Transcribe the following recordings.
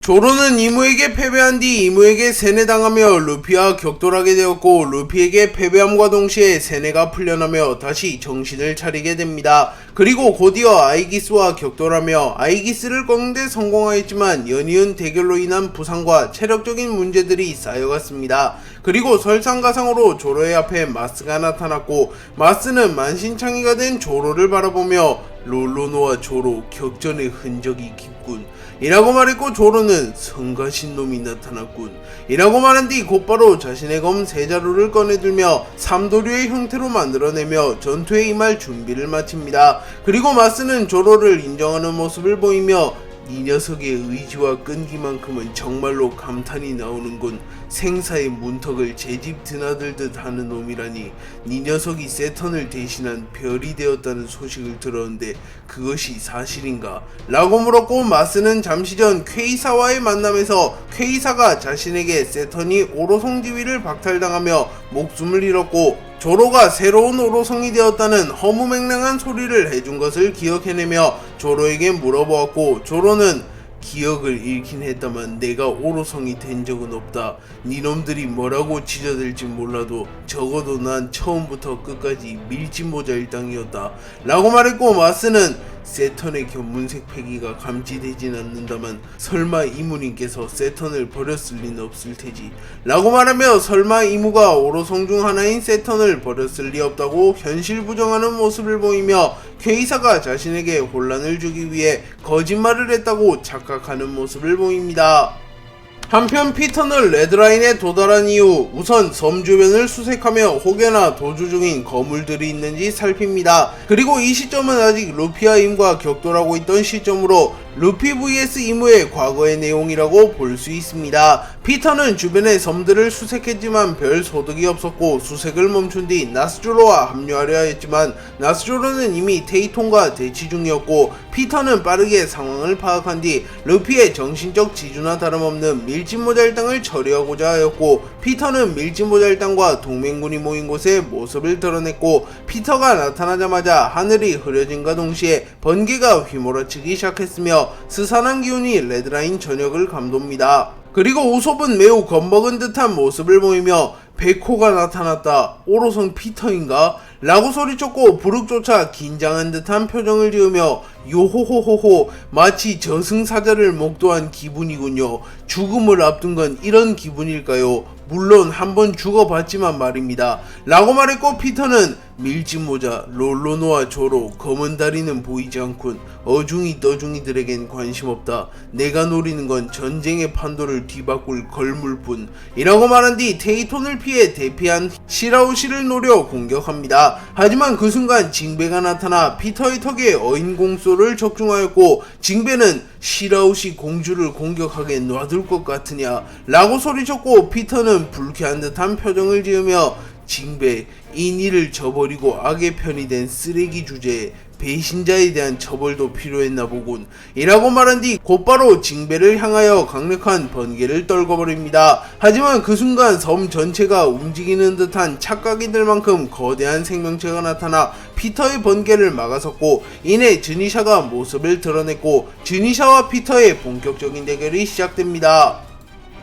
조로는 이무에게 패배한 뒤 이무에게 세뇌당하며 루피와 격돌하게 되었고, 루피에게 패배함과 동시에 세뇌가 풀려나며 다시 정신을 차리게 됩니다. 그리고 곧이어 아이기스와 격돌하며 아이기스를 꺾는데 성공하였지만 연이은 대결로 인한 부상과 체력적인 문제들이 쌓여갔습니다. 그리고 설상가상으로 조로의 앞에 마스가 나타났고, 마스는 만신창이가 된 조로를 바라보며 롤로노와 조로 격전의 흔적이 깊군 이라고 말했고, 조로는 성가신 놈이 나타났군 이라고 말한 뒤 곧바로 자신의 검 세자루를 꺼내들며 삼도류의 형태로 만들어내며 전투에 임할 준비를 마칩니다. 그리고 마스는 조로를 인정하는 모습을 보이며 이 녀석의 의지와 끈기만큼은 정말로 감탄이 나오는군. 생사의 문턱을 제 집 드나들듯 하는 놈이라니. 이 녀석이 세턴을 대신한 별이 되었다는 소식을 들었는데 그것이 사실인가? 라고 물었고, 마스는 잠시 전 퀘이사와의 만남에서 퀘이사가 자신에게 세턴이 오로성 지위를 박탈당하며 목숨을 잃었고 조로가 새로운 오로성이 되었다는 허무맹랑한 소리를 해준 것을 기억해내며 조로에게 물어보았고, 조로는 기억을 잃긴 했다만 내가 오로성이 된 적은 없다. 니놈들이 뭐라고 지저댈지 몰라도 적어도 난 처음부터 끝까지 밀짚모자일당이었다 라고 말했고, 마스는 세턴의 견문색 패기가 감지되진 않는다만 설마 이무님께서 세턴을 버렸을 리는 없을 테지 라고 말하며 설마 이무가 오로성 중 하나인 세턴을 버렸을 리 없다고 현실 부정하는 모습을 보이며 퀘이사가 자신에게 혼란을 주기 위해 거짓말을 했다고 착각하는 모습을 보입니다. 한편 피터는 레드라인에 도달한 이후 우선 섬 주변을 수색하며 혹여나 도주 중인 거물들이 있는지 살핍니다. 그리고 이 시점은 아직 루피와 임과 격돌하고 있던 시점으로 루피 vs 이무의 과거의 내용이라고 볼 수 있습니다. 피터는 주변의 섬들을 수색했지만 별 소득이 없었고 수색을 멈춘 뒤 나스조로와 합류하려 했지만 나스조로는 이미 테이톤과 대치 중이었고, 피터는 빠르게 상황을 파악한 뒤 루피의 정신적 지주나 다름없는 밀짚모자 일당을 처리하고자 하였고, 피터는 밀짚모자 일당과 동맹군이 모인 곳에 모습을 드러냈고, 피터가 나타나자마자 하늘이 흐려짐과 동시에 번개가 휘몰아치기 시작했으며 스산한 기운이 레드라인 전역을 감돕니다. 그리고 우솝은 매우 겁먹은 듯한 모습을 보이며 백호가 나타났다. 오로성 피터인가? 라고 소리쳤고 부르크조차 긴장한 듯한 표정을 지으며 요호호호호 마치 저승사자를 목도한 기분이군요. 죽음을 앞둔 건 이런 기분일까요? 물론 한번 죽어봤지만 말입니다. 라고 말했고, 피터는 밀짚모자, 롤로노와 조로, 검은 다리는 보이지 않군. 어중이 떠중이들에겐 관심 없다. 내가 노리는 건 전쟁의 판도를 뒤바꿀 걸물뿐 이라고 말한 뒤 테이톤을 피해 대피한 시라우시를 노려 공격합니다. 하지만 그 순간 징베가 나타나 피터의 턱에 어인공소를 적중하였고, 징베는 시라우시 공주를 공격하게 놔둘 것 같으냐 라고 소리쳤고, 피터는 불쾌한 듯한 표정을 지으며 징베, 이 일을 저버리고 악의 편이 된 쓰레기 주제에 배신자에 대한 처벌도 필요했나 보군 이라고 말한 뒤 곧바로 징베를 향하여 강력한 번개를 떨궈버립니다. 하지만 그 순간 섬 전체가 움직이는 듯한 착각이 들 만큼 거대한 생명체가 나타나 피터의 번개를 막아섰고, 이내 즈니샤가 모습을 드러냈고 즈니샤와 피터의 본격적인 대결이 시작됩니다.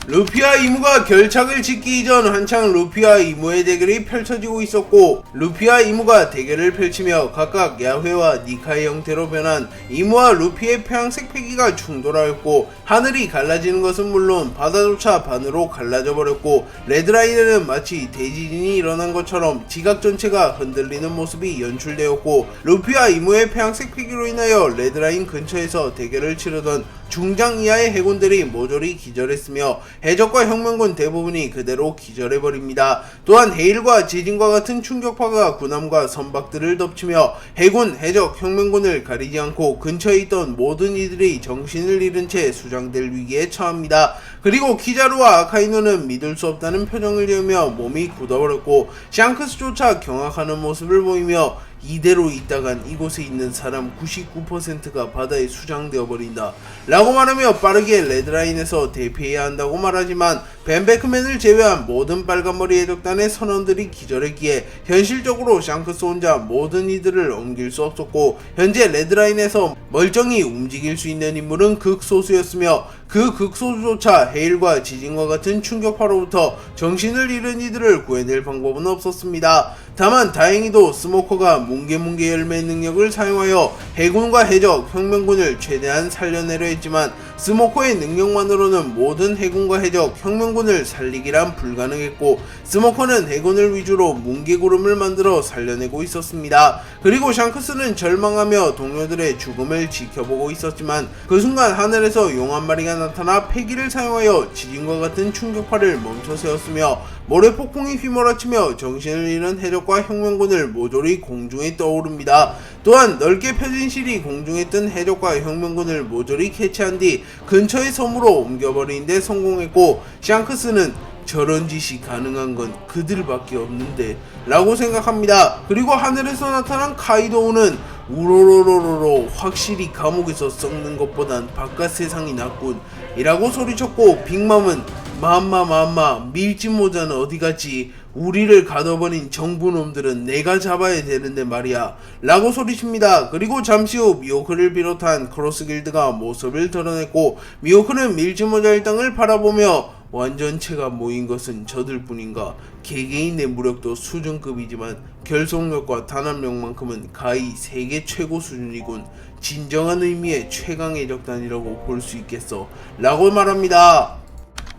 루피와 이무가 결착을 짓기 이전 한창 루피와 이무의 대결이 펼쳐지고 있었고, 루피와 이무가 대결을 펼치며 각각 야훼와 니카의 형태로 변한 이무와 루피의 평양색 패기가 충돌하였고, 하늘이 갈라지는 것은 물론 바다조차 반으로 갈라져 버렸고, 레드라인에는 마치 대지진이 일어난 것처럼 지각 전체가 흔들리는 모습이 연출되었고, 루피와 이무의 평양색 패기로 인하여 레드라인 근처에서 대결을 치르던 중장 이하의 해군들이 모조리 기절했으며 해적과 혁명군 대부분이 그대로 기절해버립니다. 또한 해일과 지진과 같은 충격파가 군함과 선박들을 덮치며 해군, 해적, 혁명군을 가리지 않고 근처에 있던 모든 이들이 정신을 잃은 채 수장될 위기에 처합니다. 그리고 키자루와 아카이누는 믿을 수 없다는 표정을 지으며 몸이 굳어버렸고, 샹크스조차 경악하는 모습을 보이며 이대로 있다간 이곳에 있는 사람 99%가 바다에 수장되어 버린다 라고 말하며 빠르게 레드라인에서 대피해야 한다고 말하지만, 벤베크맨을 제외한 모든 빨간머리 해적단의 선원들이 기절했기에 현실적으로 샹크스 혼자 모든 이들을 옮길 수 없었고, 현재 레드라인에서 멀쩡히 움직일 수 있는 인물은 극소수였으며 그 극소조차 해일과 지진과 같은 충격파로부터 정신을 잃은 이들을 구해낼 방법은 없었습니다. 다만 다행히도 스모커가 뭉게뭉게 열매의 능력을 사용하여 해군과 해적, 혁명군을 최대한 살려내려 했지만 스모커의 능력만으로는 모든 해군과 해적, 혁명군을 살리기란 불가능했고 스모커는 해군을 위주로 뭉게구름을 만들어 살려내고 있었습니다. 그리고 샹크스는 절망하며 동료들의 죽음을 지켜보고 있었지만 그 순간 하늘에서 용 한 마리가 나타나 패기를 사용하여 지진과 같은 충격파를 멈춰 세웠으며 모래폭풍이 휘몰아치며 정신을 잃은 해적과 혁명군을 모조리 공중에 떠오릅니다. 또한 넓게 펴진 실이 공중에 뜬 해적과 혁명군을 모조리 캐치한 뒤 근처의 섬으로 옮겨버리는 데 성공했고 샹크스는 저런 짓이 가능한 건 그들밖에 없는데 라고 생각합니다. 그리고 하늘에서 나타난 카이도우는 우로로로로로 확실히 감옥에서 썩는 것보단 바깥 세상이 낫군 이라고 소리쳤고 빅맘은 맘마 밀짚모자는 어디갔지? 우리를 가둬버린 정부놈들은 내가 잡아야 되는데 말이야 라고 소리칩니다. 그리고 잠시 후 미호크를 비롯한 크로스길드가 모습을 드러냈고 미호크는 밀짚모자 일당을 바라보며 완전체가 모인 것은 저들 뿐인가? 개개인의 무력도 수준급이지만 결속력과 단합력만큼은 가히 세계 최고 수준이군. 진정한 의미의 최강의 적단이라고 볼 수 있겠어 라고 말합니다.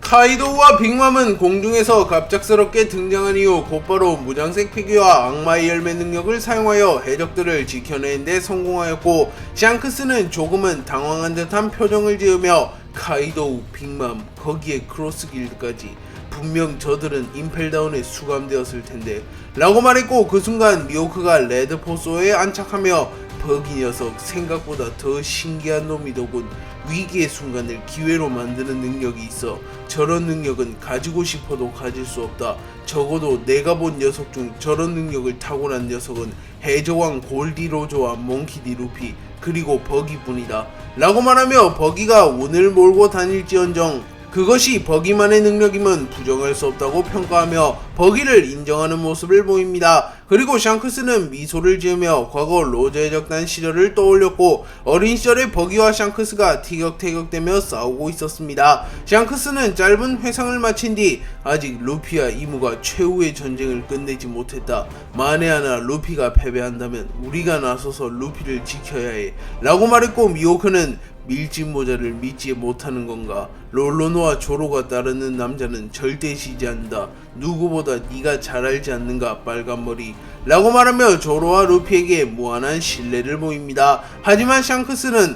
카이도우와 빅맘은 공중에서 갑작스럽게 등장한 이후 곧바로 무장색 피규어와 악마의 열매 능력을 사용하여 해적들을 지켜내는 데 성공하였고 샹크스는 조금은 당황한 듯한 표정을 지으며 카이도우, 빅맘, 거기에 크로스길드까지 분명 저들은 임펠다운에 수감되었을 텐데 라고 말했고 그 순간 미호크가 레드포소에 안착하며 버기 녀석 생각보다 더 신기한 놈이더군. 위기의 순간을 기회로 만드는 능력이 있어. 저런 능력은 가지고 싶어도 가질 수 없다. 적어도 내가 본 녀석 중 저런 능력을 타고난 녀석은 해적왕 골디로저와 몽키디 루피 그리고 버기뿐이다 라고 말하며 버기가 운을 몰고 다닐지언정 그것이 버기만의 능력임은 부정할 수 없다고 평가하며 버기를 인정하는 모습을 보입니다. 그리고 샹크스는 미소를 지으며 과거 로저의 적단 시절을 떠올렸고 어린 시절의 버기와 샹크스가 티격태격대며 싸우고 있었습니다. 샹크스는 짧은 회상을 마친 뒤 아직 루피와 이무가 최후의 전쟁을 끝내지 못했다. 만에 하나 루피가 패배한다면 우리가 나서서 루피를 지켜야 해 라고 말했고 미호크는 밀짚모자를 믿지 못하는 건가? 롤로노와 조로가 따르는 남자는 절대 지지 않는다. 누구보다 네가 잘 알지 않는가 빨간머리 라고 말하며 조로와 루피에게 무한한 신뢰를 보입니다. 하지만 샹크스는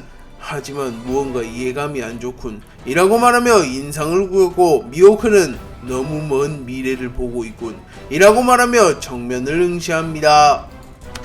무언가 예감이 안 좋군 이라고 말하며 인상을 구겼고 미호크는 너무 먼 미래를 보고 있군 이라고 말하며 정면을 응시합니다.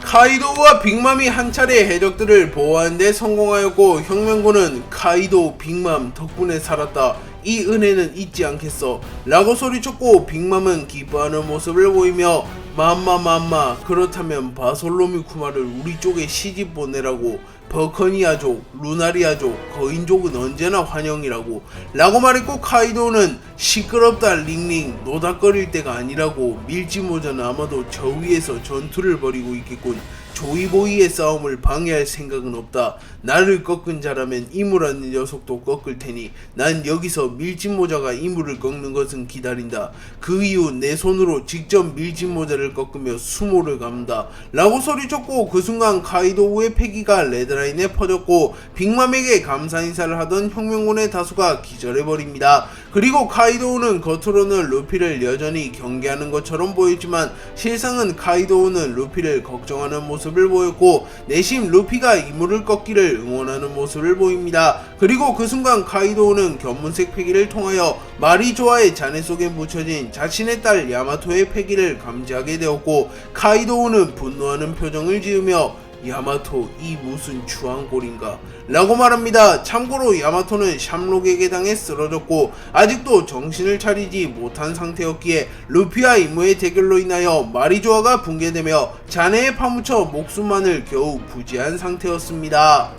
카이도우와 빅맘이 한 차례 해적들을 보호하는 데 성공하였고 혁명군은 카이도우, 빅맘 덕분에 살았다. 이 은혜는 잊지 않겠어 라고 소리쳤고 빅맘은 기뻐하는 모습을 보이며 맘마 그렇다면 바솔로미 쿠마를 우리 쪽에 시집 보내라고 버커니아족, 루나리아족, 거인족은 언제나 환영이라고 라고 말했고 카이도우는 시끄럽다 링링 노닥거릴 때가 아니라고 밀짚모자는 아마도 저 위에서 전투를 벌이고 있겠군. 조이보이의 싸움을 방해할 생각은 없다. 나를 꺾은 자라면 이무라는 녀석도 꺾을 테니 난 여기서 밀짚모자가 이무를 꺾는 것은 기다린다. 그 이후 내 손으로 직접 밀짚모자를 꺾으며 수모를 감다 라고 소리쳤고 그 순간 카이도우의 패기가 레드라인에 퍼졌고 빅맘에게 감사 인사를 하던 혁명군의 다수가 기절해버립니다. 그리고 카이도우는 겉으로는 루피를 여전히 경계하는 것처럼 보였지만 실상은 카이도우는 루피를 걱정하는 모습을 보였고 내심 루피가 이무를 꺾기를 응원하는 모습을 보입니다. 그리고 그 순간 카이도우는 견문색 패기를 통하여 마리조아의 잔해 속에 묻혀진 자신의 딸 야마토의 패기를 감지하게 되었고 카이도우는 분노하는 표정을 지으며 야마토 이 무슨 추한골인가 라고 말합니다. 참고로 야마토는 샴록에게 당해 쓰러졌고 아직도 정신을 차리지 못한 상태였기에 루피와 이무의 대결로 인하여 마리조아가 붕괴되며 잔해에 파묻혀 목숨만을 겨우 부지한 상태였습니다.